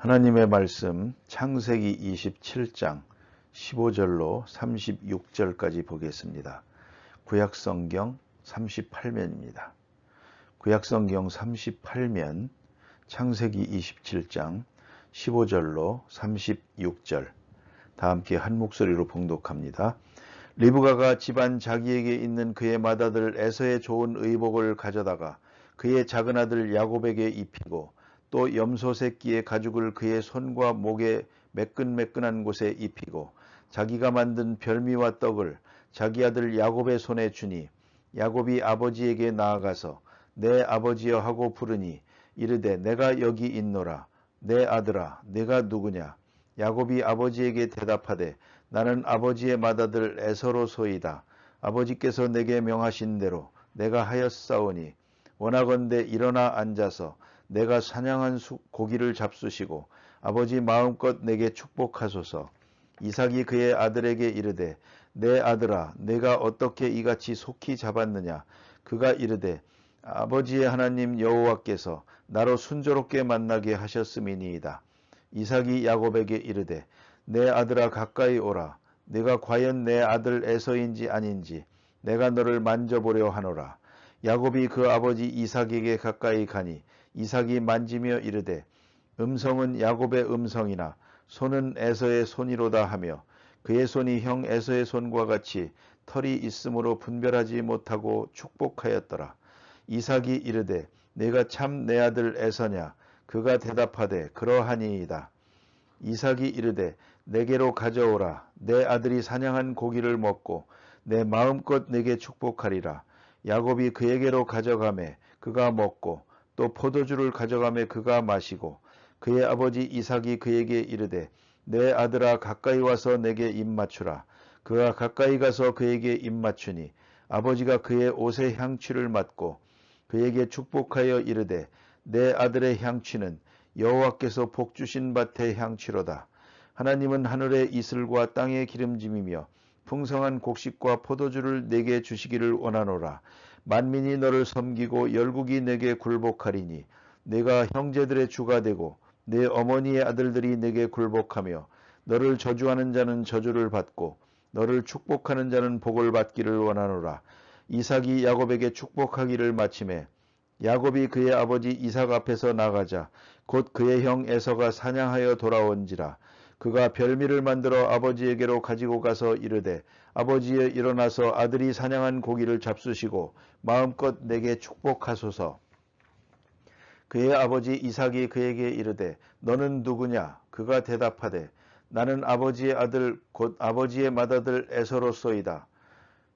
하나님의 말씀 창세기 27장 15절로 36절까지 보겠습니다. 구약성경 38면입니다. 구약성경 38면 창세기 27장 15절로 36절 다 함께 한 목소리로 봉독합니다. 리브가가 집안 자기에게 있는 그의 맏아들 에서의 좋은 의복을 가져다가 그의 작은 아들 야곱에게 입히고 또 염소 새끼의 가죽을 그의 손과 목에 매끈매끈한 곳에 입히고 자기가 만든 별미와 떡을 자기 아들 야곱의 손에 주니 야곱이 아버지에게 나아가서 내 아버지여 하고 부르니 이르되 내가 여기 있노라. 내 아들아 내가 누구냐. 야곱이 아버지에게 대답하되 나는 아버지의 맏아들 에서로소이다. 아버지께서 내게 명하신 대로 내가 하였사오니 원하건대 일어나 앉아서 내가 사냥한 고기를 잡수시고 아버지 마음껏 내게 축복하소서. 이삭이 그의 아들에게 이르되 내 아들아 내가 어떻게 이같이 속히 잡았느냐. 그가 이르되 아버지의 하나님 여호와께서 나로 순조롭게 만나게 하셨음이니이다. 이삭이 야곱에게 이르되 내 아들아 가까이 오라. 내가 과연 내 아들 에서인지 아닌지 내가 너를 만져보려 하노라. 야곱이 그 아버지 이삭에게 가까이 가니 이삭이 만지며 이르되 음성은 야곱의 음성이나 손은 에서의 손이로다 하며 그의 손이 형 에서의 손과 같이 털이 있으므로 분별하지 못하고 축복하였더라. 이삭이 이르되 내가 참 내 아들 에서냐. 그가 대답하되 그러하니이다. 이삭이 이르되 내게로 가져오라. 내 아들이 사냥한 고기를 먹고 내 마음껏 내게 축복하리라. 야곱이 그에게로 가져가매 그가 먹고 또 포도주를 가져가매 그가 마시고 그의 아버지 이삭이 그에게 이르되 내 아들아 가까이 와서 내게 입 맞추라. 그가 가까이 가서 그에게 입 맞추니 아버지가 그의 옷의 향취를 맡고 그에게 축복하여 이르되 내 아들의 향취는 여호와께서 복 주신 밭의 향취로다. 하나님은 하늘의 이슬과 땅의 기름짐이며 풍성한 곡식과 포도주를 내게 주시기를 원하노라. 만민이 너를 섬기고 열국이 내게 굴복하리니 내가 형제들의 주가 되고 내 어머니의 아들들이 내게 굴복하며 너를 저주하는 자는 저주를 받고 너를 축복하는 자는 복을 받기를 원하노라. 이삭이 야곱에게 축복하기를 마침에 야곱이 그의 아버지 이삭 앞에서 나가자 곧 그의 형 에서가 사냥하여 돌아온지라. 그가 별미를 만들어 아버지에게로 가지고 가서 이르되 아버지여 일어나서 아들이 사냥한 고기를 잡수시고 마음껏 내게 축복하소서. 그의 아버지 이삭이 그에게 이르되 너는 누구냐. 그가 대답하되 나는 아버지의 아들 곧 아버지의 맏아들 에서로소이다.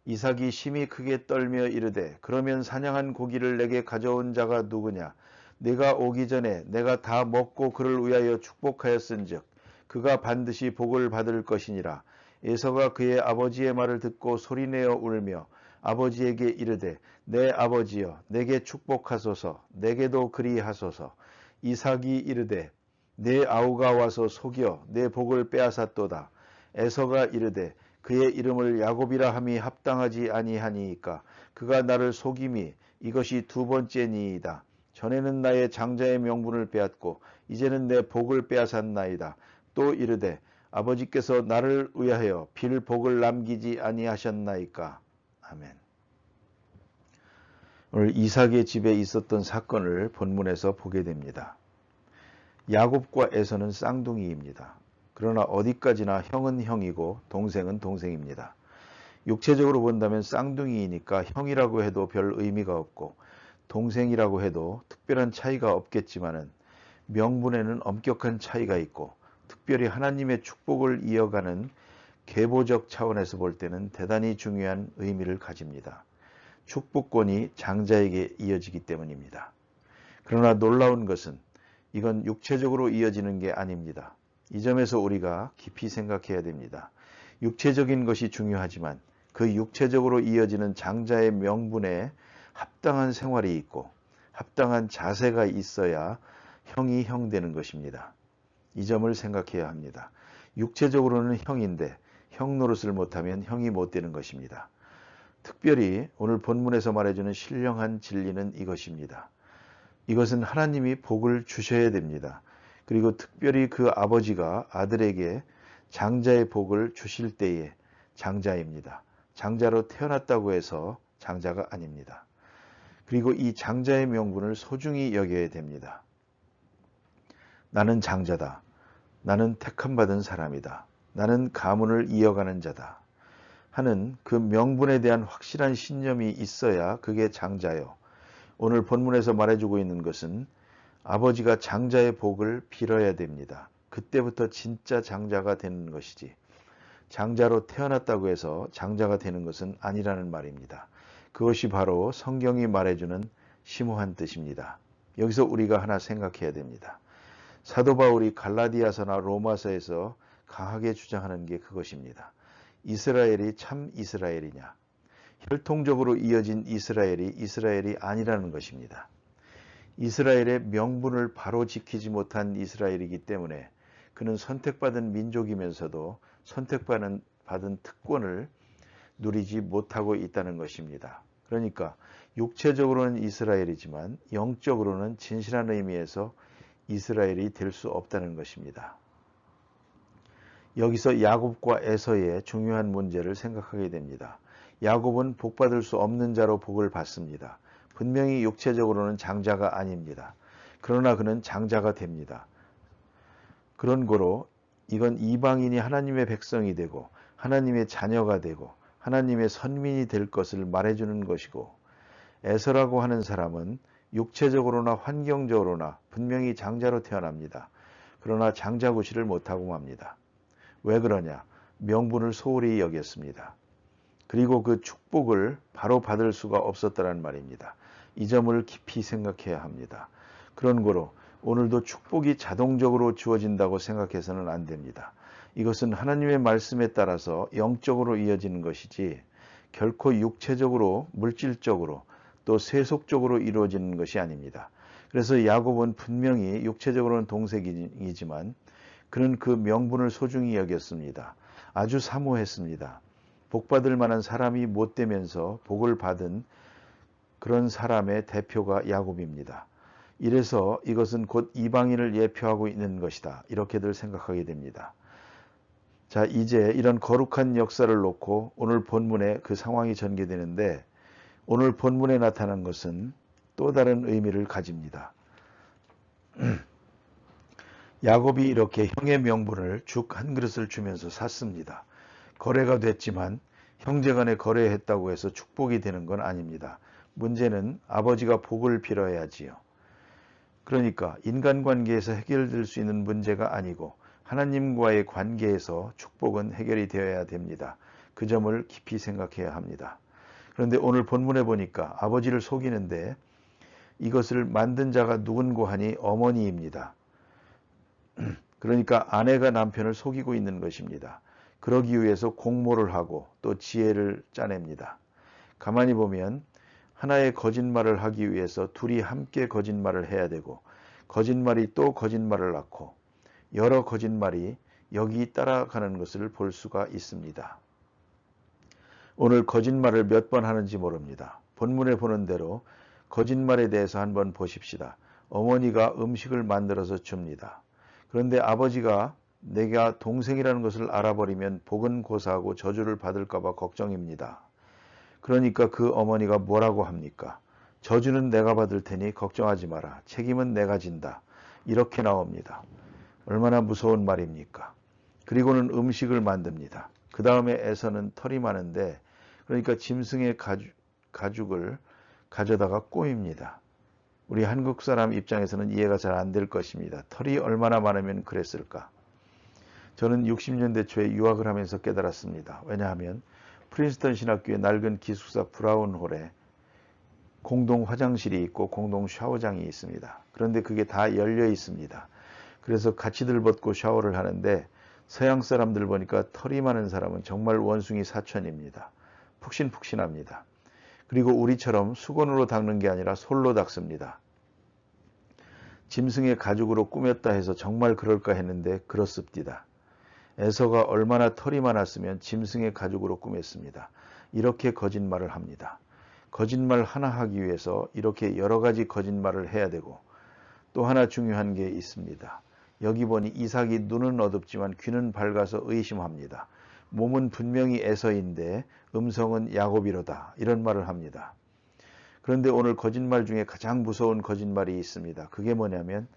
이삭이 심히 크게 떨며 이르되 그러면 사냥한 고기를 내게 가져온 자가 누구냐. 네가 오기 전에 내가 다 먹고 그를 위하여 축복하였은즉 그가 반드시 복을 받을 것이니라. 에서가 그의 아버지의 말을 듣고 소리내어 울며 아버지에게 이르되 내 아버지여 내게 축복하소서. 내게도 그리하소서. 이삭이 이르되 내 아우가 와서 속여 내 복을 빼앗았도다. 에서가 이르되 그의 이름을 야곱이라 함이 합당하지 아니하니이까. 그가 나를 속임이 이것이 두 번째니이다. 전에는 나의 장자의 명분을 빼앗고 이제는 내 복을 빼앗았나이다. 또 이르되 아버지께서 나를 위하여 빌 복을 남기지 아니하셨나이까. 아멘. 오늘 이삭의 집에 있었던 사건을 본문에서 보게 됩니다. 야곱과 에서는 쌍둥이입니다. 그러나 어디까지나 형은 형이고 동생은 동생입니다. 육체적으로 본다면 쌍둥이이니까 형이라고 해도 별 의미가 없고 동생이라고 해도 특별한 차이가 없겠지만은 명분에는 엄격한 차이가 있고 특별히 하나님의 축복을 이어가는 계보적 차원에서 볼 때는 대단히 중요한 의미를 가집니다. 축복권이 장자에게 이어지기 때문입니다. 그러나 놀라운 것은 이건 육체적으로 이어지는 게 아닙니다. 이 점에서 우리가 깊이 생각해야 됩니다. 육체적인 것이 중요하지만 그 육체적으로 이어지는 장자의 명분에 합당한 생활이 있고 합당한 자세가 있어야 형이 형 되는 것입니다. 이 점을 생각해야 합니다. 육체적으로는 형인데 형 노릇을 못하면 형이 못 되는 것입니다. 특별히 오늘 본문에서 말해주는 신령한 진리는 이것입니다. 이것은 하나님이 복을 주셔야 됩니다. 그리고 특별히 그 아버지가 아들에게 장자의 복을 주실 때에 장자입니다. 장자로 태어났다고 해서 장자가 아닙니다. 그리고 이 장자의 명분을 소중히 여겨야 됩니다. 나는 장자다. 나는 택함받은 사람이다. 나는 가문을 이어가는 자다. 하는 그 명분에 대한 확실한 신념이 있어야 그게 장자요. 오늘 본문에서 말해주고 있는 것은 아버지가 장자의 복을 빌어야 됩니다. 그때부터 진짜 장자가 되는 것이지 장자로 태어났다고 해서 장자가 되는 것은 아니라는 말입니다. 그것이 바로 성경이 말해주는 심오한 뜻입니다. 여기서 우리가 하나 생각해야 됩니다. 사도 바울이 갈라디아서나 로마서에서 강하게 주장하는 게 그것입니다. 이스라엘이 참 이스라엘이냐? 혈통적으로 이어진 이스라엘이 이스라엘이 아니라는 것입니다. 이스라엘의 명분을 바로 지키지 못한 이스라엘이기 때문에 그는 선택받은 민족이면서도 선택받은 특권을 누리지 못하고 있다는 것입니다. 그러니까 육체적으로는 이스라엘이지만 영적으로는 진실한 의미에서 이스라엘이 될 수 없다는 것입니다. 여기서 야곱과 에서의 중요한 문제를 생각하게 됩니다. 야곱은 복받을 수 없는 자로 복을 받습니다. 분명히 육체적으로는 장자가 아닙니다. 그러나 그는 장자가 됩니다. 그런 거로 이건 이방인이 하나님의 백성이 되고 하나님의 자녀가 되고 하나님의 선민이 될 것을 말해주는 것이고, 에서라고 하는 사람은 육체적으로나 환경적으로나 분명히 장자로 태어납니다. 그러나 장자구실을 못하고 맙니다. 왜 그러냐? 명분을 소홀히 여겼습니다. 그리고 그 축복을 바로 받을 수가 없었다는 말입니다. 이 점을 깊이 생각해야 합니다. 그런 거로 오늘도 축복이 자동적으로 주어진다고 생각해서는 안 됩니다. 이것은 하나님의 말씀에 따라서 영적으로 이어지는 것이지 결코 육체적으로, 물질적으로, 또 세속적으로 이루어지는 것이 아닙니다. 그래서 야곱은 분명히 육체적으로는 동생이지만 그는 그 명분을 소중히 여겼습니다. 아주 사모했습니다. 복받을 만한 사람이 못 되면서 복을 받은 그런 사람의 대표가 야곱입니다. 이래서 이것은 곧 이방인을 예표하고 있는 것이다. 이렇게들 생각하게 됩니다. 자, 이제 이런 거룩한 역사를 놓고 오늘 본문에 그 상황이 전개되는데, 오늘 본문에 나타난 것은 또 다른 의미를 가집니다. 야곱이 이렇게 형의 명분을 죽 한 그릇을 주면서 샀습니다. 거래가 됐지만 형제간에 거래했다고 해서 축복이 되는 건 아닙니다. 문제는 아버지가 복을 빌어야지요. 그러니까 인간관계에서 해결될 수 있는 문제가 아니고 하나님과의 관계에서 축복은 해결이 되어야 됩니다. 그 점을 깊이 생각해야 합니다. 그런데 오늘 본문에 보니까 아버지를 속이는데 이것을 만든 자가 누군고 하니 어머니입니다. 그러니까 아내가 남편을 속이고 있는 것입니다. 그러기 위해서 공모를 하고 또 지혜를 짜냅니다. 가만히 보면 하나의 거짓말을 하기 위해서 둘이 함께 거짓말을 해야 되고, 거짓말이 또 거짓말을 낳고 여러 거짓말이 여기 따라가는 것을 볼 수가 있습니다. 오늘 거짓말을 몇 번 하는지 모릅니다. 본문에 보는 대로 거짓말에 대해서 한번 보십시다. 어머니가 음식을 만들어서 줍니다. 그런데 아버지가 내가 동생이라는 것을 알아버리면 복은 고사하고 저주를 받을까 봐 걱정입니다. 그러니까 그 어머니가 뭐라고 합니까? 저주는 내가 받을 테니 걱정하지 마라. 책임은 내가 진다. 이렇게 나옵니다. 얼마나 무서운 말입니까? 그리고는 음식을 만듭니다. 그 다음에 에서는 털이 많은데, 그러니까 짐승의 가죽을 가져다가 꼬입니다. 우리 한국 사람 입장에서는 이해가 잘 안 될 것입니다. 털이 얼마나 많으면 그랬을까? 저는 60년대 초에 유학을 하면서 깨달았습니다. 왜냐하면 프린스턴 신학교의 낡은 기숙사 브라운홀에 공동 화장실이 있고 공동 샤워장이 있습니다. 그런데 그게 다 열려 있습니다. 그래서 같이들 벗고 샤워를 하는데 서양 사람들 보니까 털이 많은 사람은 정말 원숭이 사천입니다. 푹신푹신합니다. 그리고 우리처럼 수건으로 닦는 게 아니라 솔로 닦습니다. 짐승의 가죽으로 꾸몄다 해서 정말 그럴까 했는데 그렇습니다. 에서가 얼마나 털이 많았으면 짐승의 가죽으로 꾸몄습니다. 이렇게 거짓말을 합니다. 거짓말 하나 하기 위해서 이렇게 여러 가지 거짓말을 해야 되고, 또 하나 중요한 게 있습니다. 여기 보니 이삭이 눈은 어둡지만 귀는 밝아서 의심합니다. 몸은 분명히 에서인데 음성은 야곱이로다. 이런 말을 합니다. 그런데 오늘 거짓말 중에 가장 무서운 거짓말이 있습니다. 그게 뭐냐면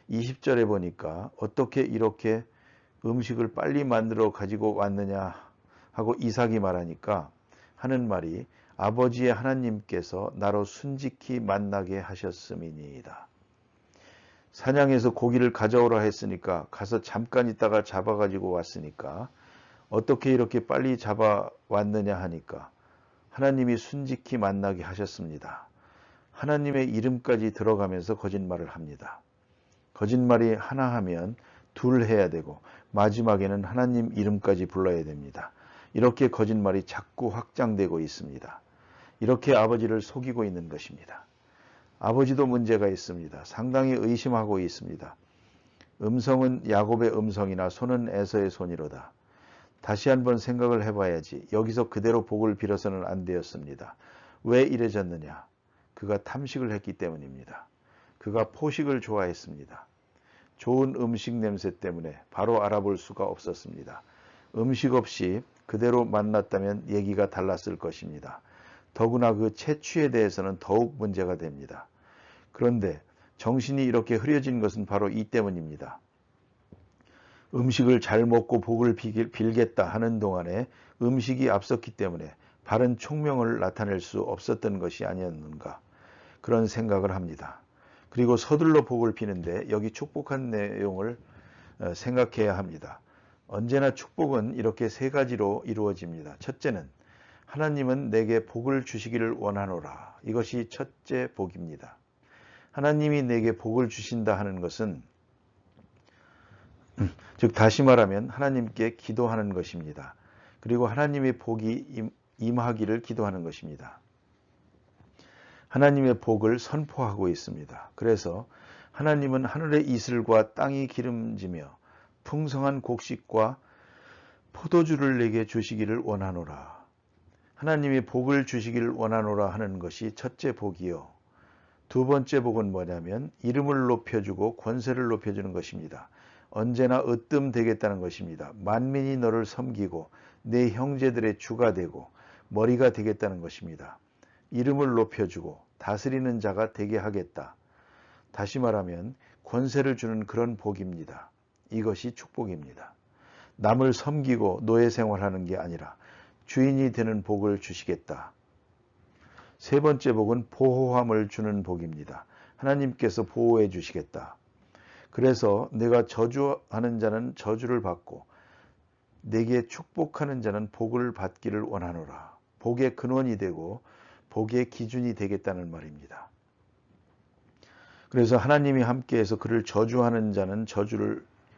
20절에 보니까 어떻게 이렇게 음식을 빨리 만들어 가지고 왔느냐 하고 이삭이 말하니까 하는 말이 아버지의 하나님께서 나로 순직히 만나게 하셨음이니이다. 사냥해서 고기를 가져오라 했으니까 가서 잠깐 있다가 잡아가지고 왔으니까 어떻게 이렇게 빨리 잡아왔느냐 하니까 하나님이 순직히 만나게 하셨습니다. 하나님의 이름까지 들어가면서 거짓말을 합니다. 거짓말이 하나 하면 둘 해야 되고 마지막에는 하나님 이름까지 불러야 됩니다. 이렇게 거짓말이 자꾸 확장되고 있습니다. 이렇게 아버지를 속이고 있는 것입니다. 아버지도 문제가 있습니다. 상당히 의심하고 있습니다. 음성은 야곱의 음성이나 손은 에서의 손이로다. 다시 한번 생각을 해봐야지. 여기서 그대로 복을 빌어서는 안 되었습니다. 왜 이래졌느냐? 그가 탐식을 했기 때문입니다. 그가 포식을 좋아했습니다. 좋은 음식 냄새 때문에 바로 알아볼 수가 없었습니다. 음식 없이 그대로 만났다면 얘기가 달랐을 것입니다. 더구나 그 채취에 대해서는 더욱 문제가 됩니다. 그런데 정신이 이렇게 흐려진 것은 바로 이 때문입니다. 음식을 잘 먹고 복을 빌겠다 하는 동안에 음식이 앞섰기 때문에 바른 총명을 나타낼 수 없었던 것이 아니었는가 그런 생각을 합니다. 그리고 서둘러 복을 비는데 여기 축복한 내용을 생각해야 합니다. 언제나 축복은 이렇게 세 가지로 이루어집니다. 첫째는 하나님은 내게 복을 주시기를 원하노라. 이것이 첫째 복입니다. 하나님이 내게 복을 주신다 하는 것은 즉 다시 말하면 하나님께 기도하는 것입니다. 그리고 하나님의 복이 임하기를 기도하는 것입니다. 하나님의 복을 선포하고 있습니다. 그래서 하나님은 하늘의 이슬과 땅이 기름지며 풍성한 곡식과 포도주를 내게 주시기를 원하노라. 하나님이 복을 주시기를 원하노라 하는 것이 첫째 복이요. 두 번째 복은 뭐냐면 이름을 높여주고 권세를 높여주는 것입니다. 언제나 으뜸되겠다는 것입니다. 만민이 너를 섬기고 내 형제들의 주가 되고 머리가 되겠다는 것입니다. 이름을 높여주고 다스리는 자가 되게 하겠다. 다시 말하면 권세를 주는 그런 복입니다. 이것이 축복입니다. 남을 섬기고 노예 생활하는 게 아니라 주인이 되는 복을 주시겠다. 세 번째 복은 보호함을 주는 복입니다. 하나님께서 보호해 주시겠다. 그래서 내가 저주하는 자는 저주를 받고 내게 축복하는 자는 복을 받기를 원하노라. 복의 근원이 되고 복의 기준이 되겠다는 말입니다. 그래서 하나님이 함께해서 그를 저주하는 자는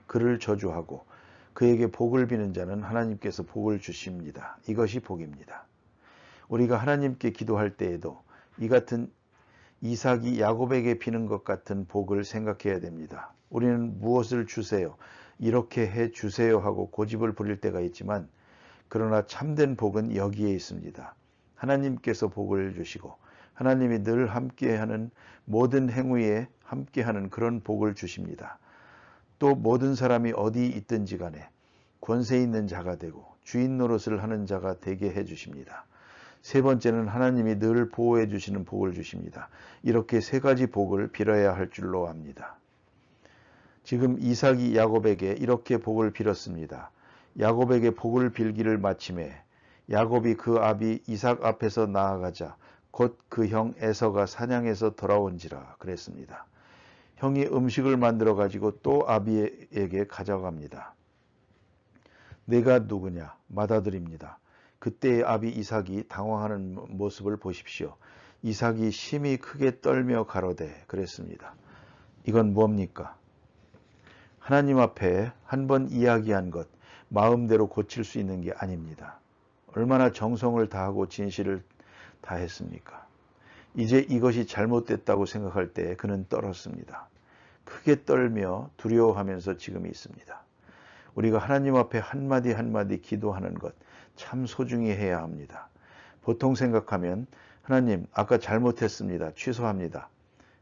그를 저주하고 그에게 복을 비는 자는 하나님께서 복을 주십니다. 이것이 복입니다. 우리가 하나님께 기도할 때에도 이 같은 이삭이 야곱에게 비는 것 같은 복을 생각해야 됩니다. 우리는 무엇을 주세요? 이렇게 해 주세요 하고 고집을 부릴 때가 있지만 그러나 참된 복은 여기에 있습니다. 하나님께서 복을 주시고 하나님이 늘 함께하는 모든 행위에 함께하는 그런 복을 주십니다. 또 모든 사람이 어디 있든지 간에 권세 있는 자가 되고 주인 노릇을 하는 자가 되게 해주십니다. 세 번째는 하나님이 늘 보호해 주시는 복을 주십니다. 이렇게 세 가지 복을 빌어야 할 줄로 압니다. 지금 이삭이 야곱에게 이렇게 복을 빌었습니다. 야곱에게 복을 빌기를 마침에 야곱이 그 아비 이삭 앞에서 나아가자 곧 그 형 에서가 사냥해서 돌아온지라 그랬습니다. 형이 음식을 만들어 가지고 또 아비에게 가져갑니다. 내가 누구냐? 맏아들입니다. 그때의 아비 이삭이 당황하는 모습을 보십시오. 이삭이 심히 크게 떨며 가로되 그랬습니다. 이건 뭡니까? 하나님 앞에 한 번 이야기한 것 마음대로 고칠 수 있는 게 아닙니다. 얼마나 정성을 다하고 진실을 다했습니까? 이제 이것이 잘못됐다고 생각할 때 그는 떨었습니다. 크게 떨며 두려워하면서 지금 있습니다. 우리가 하나님 앞에 한마디 한마디 기도하는 것 참 소중히 해야 합니다. 보통 생각하면 하나님 아까 잘못했습니다. 취소합니다.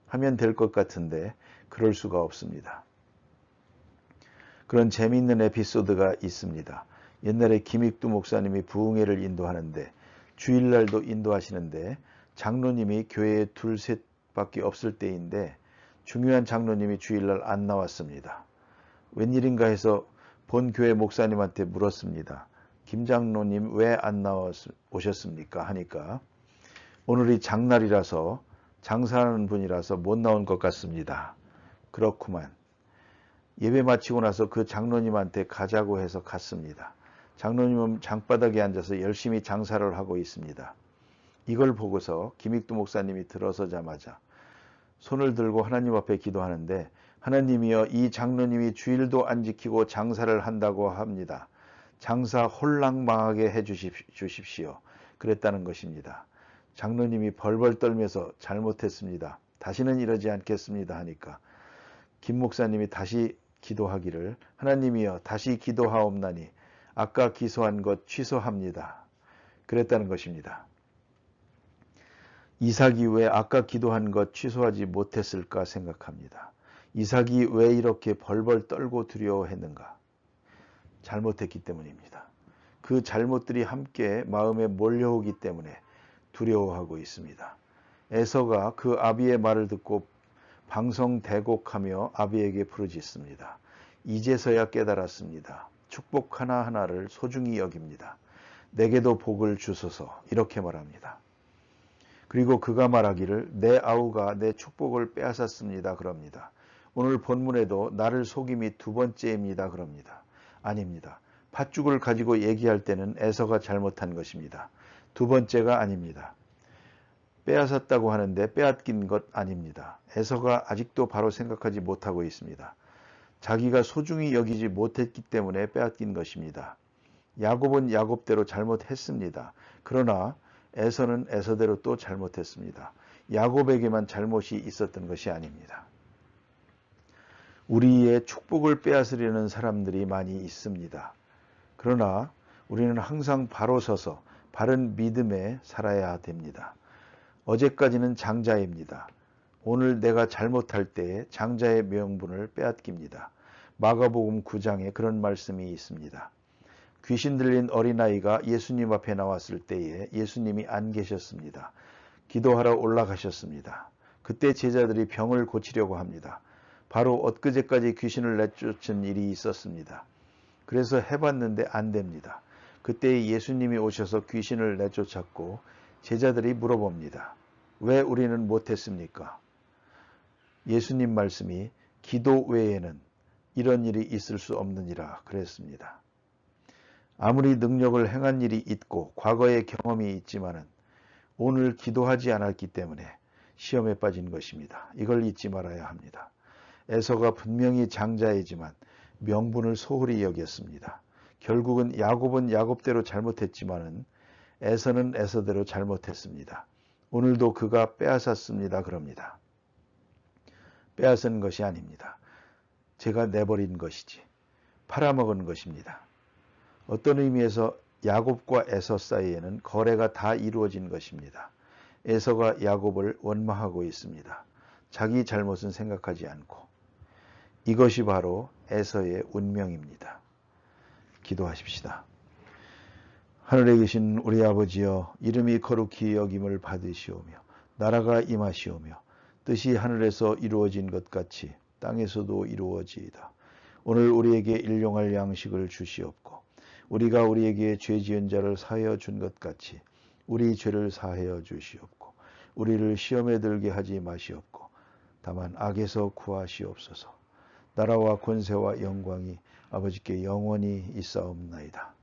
하면 될 것 같은데 그럴 수가 없습니다. 그런 재미있는 에피소드가 있습니다. 옛날에 김익두 목사님이 부흥회를 인도하는데 주일날도 인도하시는데 장로님이 교회에 둘, 셋밖에 없을 때인데 중요한 장로님이 주일날 안 나왔습니다. 웬일인가 해서 본 교회 목사님한테 물었습니다. 김 장로님 왜 안 오셨습니까? 하니까 오늘이 장날이라서 장사하는 분이라서 못 나온 것 같습니다. 그렇구만. 예배 마치고 나서 그 장로님한테 가자고 해서 갔습니다. 장로님은 장바닥에 앉아서 열심히 장사를 하고 있습니다. 이걸 보고서 김익두 목사님이 들어서자마자 손을 들고 하나님 앞에 기도하는데 하나님이여 이 장로님이 주일도 안 지키고 장사를 한다고 합니다. 장사 홀랑망하게 해 주십시오. 그랬다는 것입니다. 장로님이 벌벌 떨면서 잘못했습니다. 다시는 이러지 않겠습니다 하니까 김 목사님이 다시 기도하기를 하나님이여 다시 기도하옵나니 아까 기소한 것 취소합니다. 그랬다는 것입니다. 이삭이 왜 아까 기도한 것 취소하지 못했을까 생각합니다. 이삭이 왜 이렇게 벌벌 떨고 두려워했는가? 잘못했기 때문입니다. 그 잘못들이 함께 마음에 몰려오기 때문에 두려워하고 있습니다. 에서가 그 아비의 말을 듣고 방성대곡하며 아비에게 부르짖습니다. 이제서야 깨달았습니다. 축복 하나하나를 소중히 여깁니다. 내게도 복을 주소서 이렇게 말합니다. 그리고 그가 말하기를 내 아우가 내 축복을 빼앗았습니다. 그럽니다. 오늘 본문에도 나를 속임이 두 번째입니다. 그럽니다. 아닙니다. 팥죽을 가지고 얘기할 때는 에서가 잘못한 것입니다. 두 번째가 아닙니다. 빼앗았다고 하는데 빼앗긴 것 아닙니다. 에서가 아직도 바로 생각하지 못하고 있습니다. 자기가 소중히 여기지 못했기 때문에 빼앗긴 것입니다. 야곱은 야곱대로 잘못했습니다. 그러나 에서는 에서대로 또 잘못했습니다. 야곱에게만 잘못이 있었던 것이 아닙니다. 우리의 축복을 빼앗으려는 사람들이 많이 있습니다. 그러나 우리는 항상 바로 서서 바른 믿음에 살아야 됩니다. 어제까지는 장자입니다. 오늘 내가 잘못할 때에 장자의 명분을 빼앗깁니다. 마가복음 9장에 그런 말씀이 있습니다. 귀신 들린 어린아이가 예수님 앞에 나왔을 때에 예수님이 안 계셨습니다. 기도하러 올라가셨습니다. 그때 제자들이 병을 고치려고 합니다. 바로 엊그제까지 귀신을 내쫓은 일이 있었습니다. 그래서 해봤는데 안 됩니다. 그때 예수님이 오셔서 귀신을 내쫓았고 제자들이 물어봅니다. 왜 우리는 못했습니까? 예수님 말씀이 기도 외에는 이런 일이 있을 수 없느니라 그랬습니다. 아무리 능력을 행한 일이 있고 과거의 경험이 있지만은 오늘 기도하지 않았기 때문에 시험에 빠진 것입니다. 이걸 잊지 말아야 합니다. 에서가 분명히 장자이지만 명분을 소홀히 여겼습니다. 결국은 야곱은 야곱대로 잘못했지만은 에서는 에서대로 잘못했습니다. 오늘도 그가 빼앗았습니다. 그럽니다. 빼앗은 것이 아닙니다. 제가 내버린 것이지 팔아먹은 것입니다. 어떤 의미에서 야곱과 에서 사이에는 거래가 다 이루어진 것입니다. 에서가 야곱을 원망하고 있습니다. 자기 잘못은 생각하지 않고 이것이 바로 에서의 운명입니다. 기도하십시다. 하늘에 계신 우리 아버지여 이름이 거룩히 여김을 받으시오며 나라가 임하시오며 뜻이 하늘에서 이루어진 것 같이 땅에서도 이루어지이다. 오늘 우리에게 일용할 양식을 주시옵고 우리가 우리에게 죄 지은 자를 사하여 준 것 같이 우리 죄를 사하여 주시옵고 우리를 시험에 들게 하지 마시옵고 다만 악에서 구하시옵소서. 나라와 권세와 영광이 아버지께 영원히 있사옵나이다.